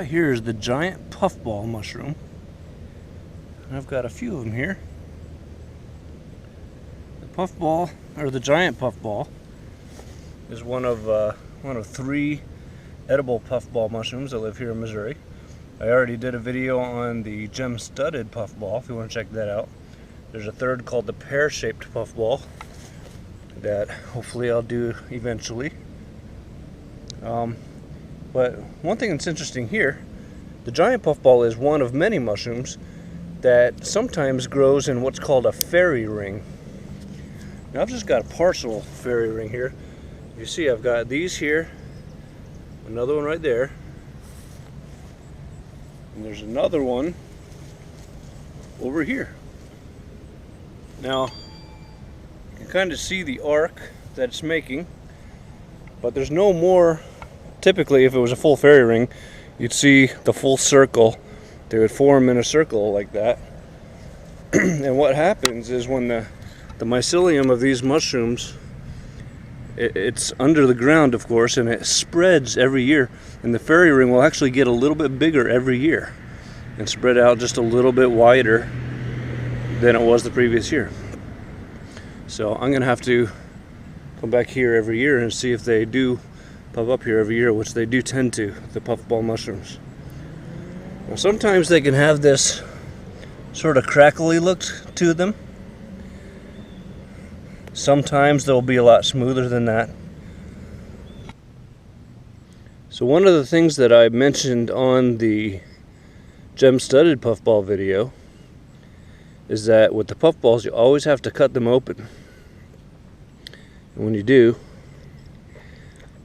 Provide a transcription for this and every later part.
got here is the giant puffball mushroom. And I've got a few of them here. The puffball, or the giant puffball, is one of 3 edible puffball mushrooms that live here in Missouri. I already did a video on the gem-studded puffball, if you want to check that out. There's a third called the pear-shaped puffball that hopefully I'll do eventually. But one thing that's interesting here, the giant puffball is one of many mushrooms that sometimes grows in what's called a fairy ring. Now I've just got a partial fairy ring here. You see I've got these here, another one right there, and there's another one over here. Now you can kind of see the arc that it's making, but there's no more. Typically, if it was a full fairy ring, you'd see the full circle. They would form in a circle like that. And what happens is when the mycelium of these mushrooms, it's under the ground, of course, and it spreads every year. And the fairy ring will actually get a little bit bigger every year and spread out just a little bit wider than it was the previous year. So I'm going to have to come back here every year and see if they do pop up here every year, which they do tend to, the puffball mushrooms. Now, sometimes they can have this sort of crackly look to them. Sometimes they'll be a lot smoother than that. So one of the things that I mentioned on the gem-studded puffball video is that with the puffballs you always have to cut them open. And when you do,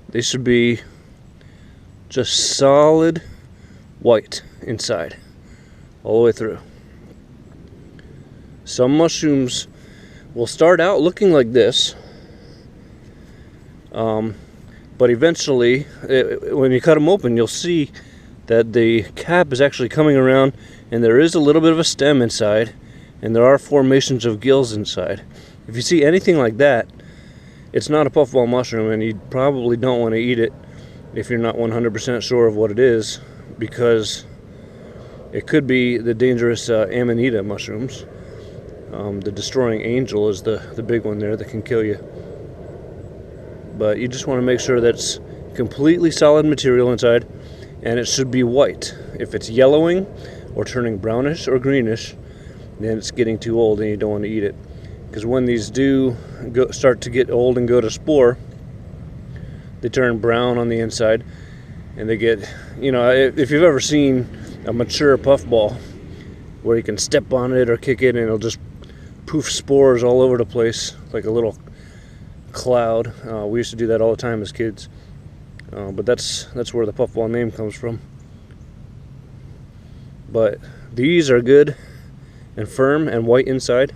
they should be just solid white inside, all the way through. Some mushrooms will start out looking like this, but eventually, when you cut them open, you'll see that the cap is actually coming around, and there is a little bit of a stem inside, and there are formations of gills inside. If you see anything like that, it's not a puffball mushroom, and you probably don't want to eat it if you're not 100% sure of what it is, because it could be the dangerous Amanita mushrooms. The destroying angel is the big one there that can kill you. But you just want to make sure that's completely solid material inside, and it should be white. If it's yellowing or turning brownish or greenish, then it's getting too old and you don't want to eat it. Because when these do start to get old and go to spore, they turn brown on the inside, and they get, if you've ever seen a mature puffball where you can step on it or kick it and it'll just poof spores all over the place like a little cloud. We used to do that all the time as kids, but that's where the puffball name comes from. But these are good and firm and white inside.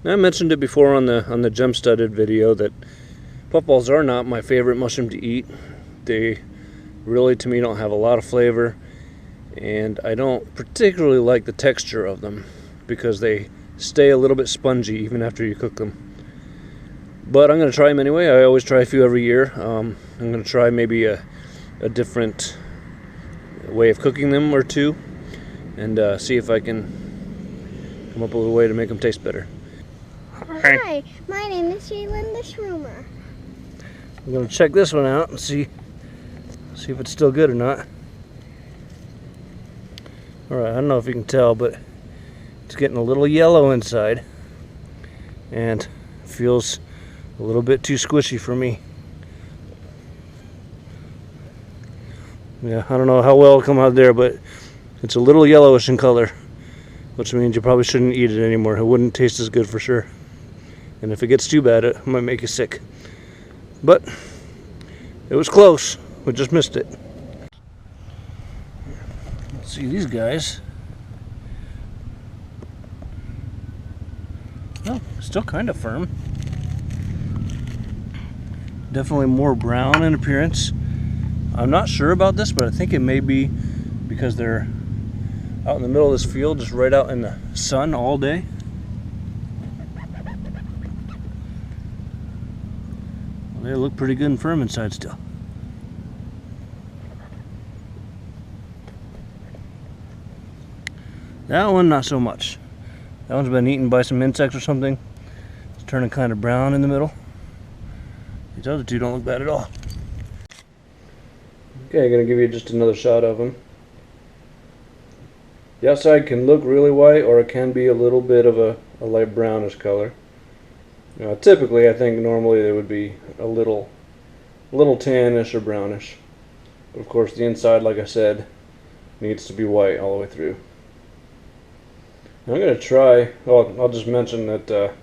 I mentioned it before on the gem-studded video that puffballs are not my favorite mushroom to eat. They really, to me, don't have a lot of flavor, and I don't particularly like the texture of them because they stay a little bit spongy even after you cook them. But I'm going to try them anyway. I always try a few every year. I'm going to try maybe a different way of cooking them or two, and see if I can come up with a way to make them taste better. Hi, my name is Jalen the Shroomer. I'm going to check this one out and see if it's still good or not. Alright, I don't know if you can tell, but it's getting a little yellow inside and feels a little bit too squishy for me. Yeah, I don't know how well it'll come out there, but it's a little yellowish in color, which means you probably shouldn't eat it anymore. It wouldn't taste as good for sure. And if it gets too bad, it might make you sick. But it was close. We just missed it. Let's see these guys. Oh, still kind of firm. Definitely more brown in appearance. I'm not sure about this, but I think it may be because they're out in the middle of this field, just right out in the sun all day. Well, they look pretty good and firm inside still. That one, not so much. That one's been eaten by some insects or something. It's turning kind of brown in the middle. These other two don't look bad at all. Okay, I'm gonna give you just another shot of them. The outside can look really white, or it can be a little bit of a light brownish color. Typically, I think normally they would be a little tannish or brownish. But of course, the inside, like I said, needs to be white all the way through. Now I'm gonna try. Well, I'll just mention that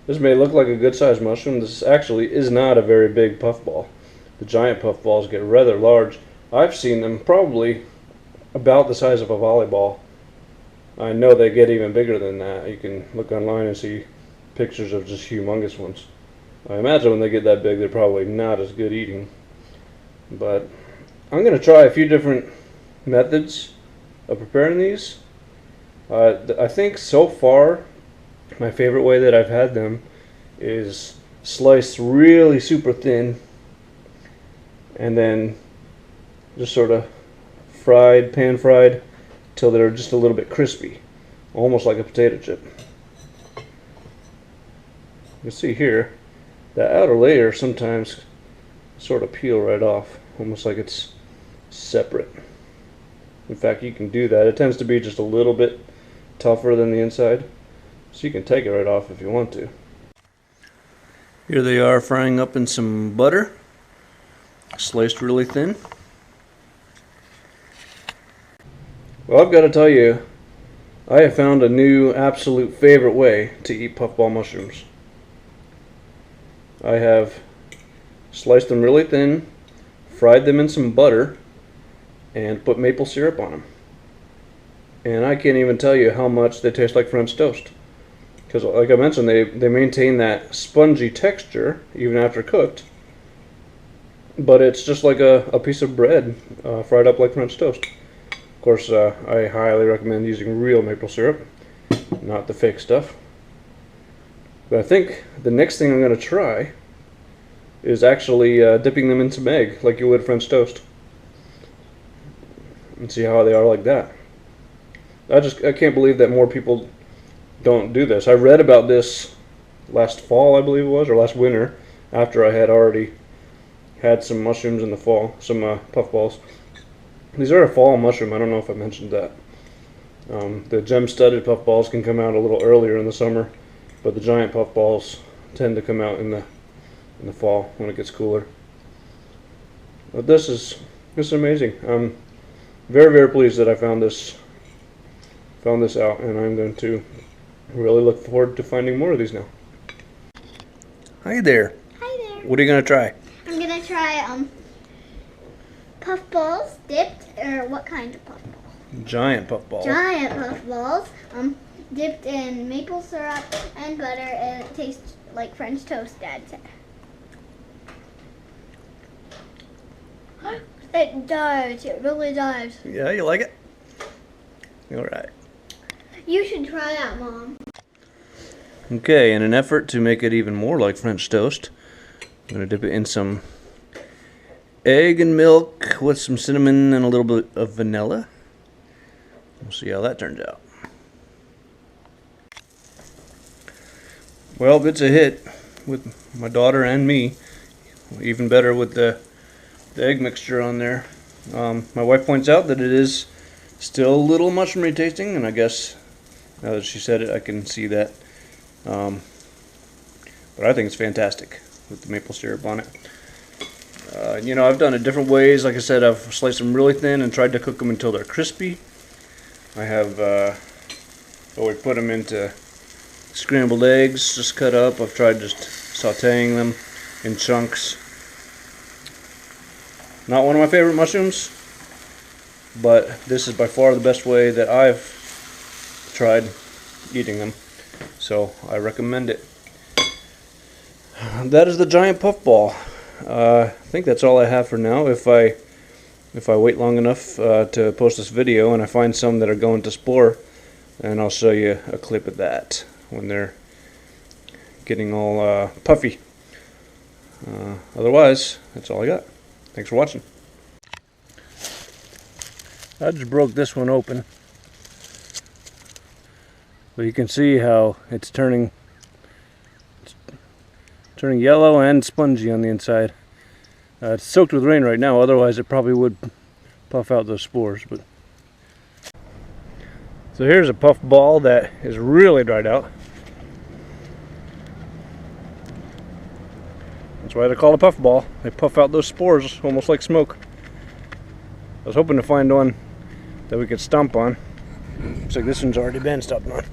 this may look like a good-sized mushroom. This actually is not a very big puffball. The giant puffballs get rather large. I've seen them probably about the size of a volleyball. I know they get even bigger than that. You can look online and see pictures of just humongous ones. I imagine when they get that big, they're probably not as good eating. But I'm going to try a few different methods of preparing these. I think so far, my favorite way that I've had them is sliced really super thin and then just sort of pan fried till they're just a little bit crispy, almost like a potato chip. You can see here, that outer layer sometimes sort of peel right off, almost like it's separate. In fact, you can do that. It tends to be just a little bit tougher than the inside, so you can take it right off if you want to. Here they are frying up in some butter, sliced really thin. Well, I've got to tell you, I have found a new absolute favorite way to eat puffball mushrooms. I have sliced them really thin, fried them in some butter, and put maple syrup on them. And I can't even tell you how much they taste like French toast. Because like I mentioned, they maintain that spongy texture even after cooked. But it's just like a piece of bread fried up like French toast. Of course, I highly recommend using real maple syrup, not the fake stuff. But I think the next thing I'm going to try is actually dipping them in some egg, like you would French toast, and see how they are like that. I can't believe that more people don't do this. I read about this last fall, I believe it was, or last winter, after I had already had some mushrooms in the fall, some puffballs. These are a fall mushroom. I don't know if I mentioned that. The gem-studded puffballs can come out a little earlier in the summer, but the giant puffballs tend to come out in the fall when it gets cooler. But this is amazing. I'm very, very pleased that I found this out, and I'm going to really look forward to finding more of these now. Hi there. Hi there. What are you going to try? I'm gonna try puffballs dipped, or what kind of puffball? Giant puffball. Giant puffballs dipped in maple syrup and butter, and it tastes like French toast, Dad said. It does. It really does. Yeah, you like it? All right. You should try that, Mom. Okay, in an effort to make it even more like French toast, I'm going to dip it in some egg and milk with some cinnamon and a little bit of vanilla. We'll see how that turns out. Well, it's a hit with my daughter and me. Even better with the egg mixture on there. My wife points out that it is still a little mushroomy tasting, and I guess now that she said it, I can see that. But I think it's fantastic with the maple syrup on it. I've done it different ways. Like I said, I've sliced them really thin and tried to cook them until they're crispy. I have we put them into scrambled eggs, just cut up. I've tried just sauteing them in chunks. Not one of my favorite mushrooms, but this is by far the best way that I've tried eating them, so I recommend it. That is the giant puffball. I think that's all I have for now. If I wait long enough to post this video and I find some that are going to spore, then I'll show you a clip of that when they're getting all puffy. Otherwise, that's all I got. Thanks for watching. I just broke this one open. But you can see how it's turning yellow and spongy on the inside. It's soaked with rain right now, otherwise it probably would puff out those spores. But so here's a puffball that is really dried out. That's why they're called a puffball. They puff out those spores almost like smoke. I was hoping to find one that we could stomp on. Looks like this one's already been stomped on.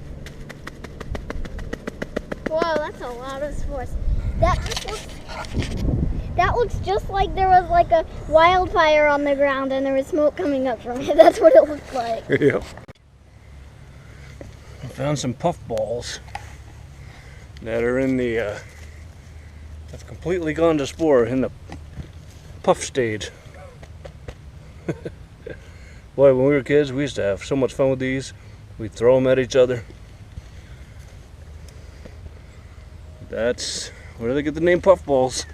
Whoa, that's a lot of spores. That looks just like there was like a wildfire on the ground and there was smoke coming up from it. That's what it looked like. Yep. I found some puffballs that are in the have completely gone to spore in the puff stage. Boy, when we were kids, we used to have so much fun with these. We'd throw them at each other. That's where they get the name puffballs.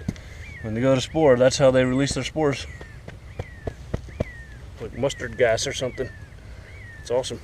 When they go to spore, that's how they release their spores. Like mustard gas or something. It's awesome.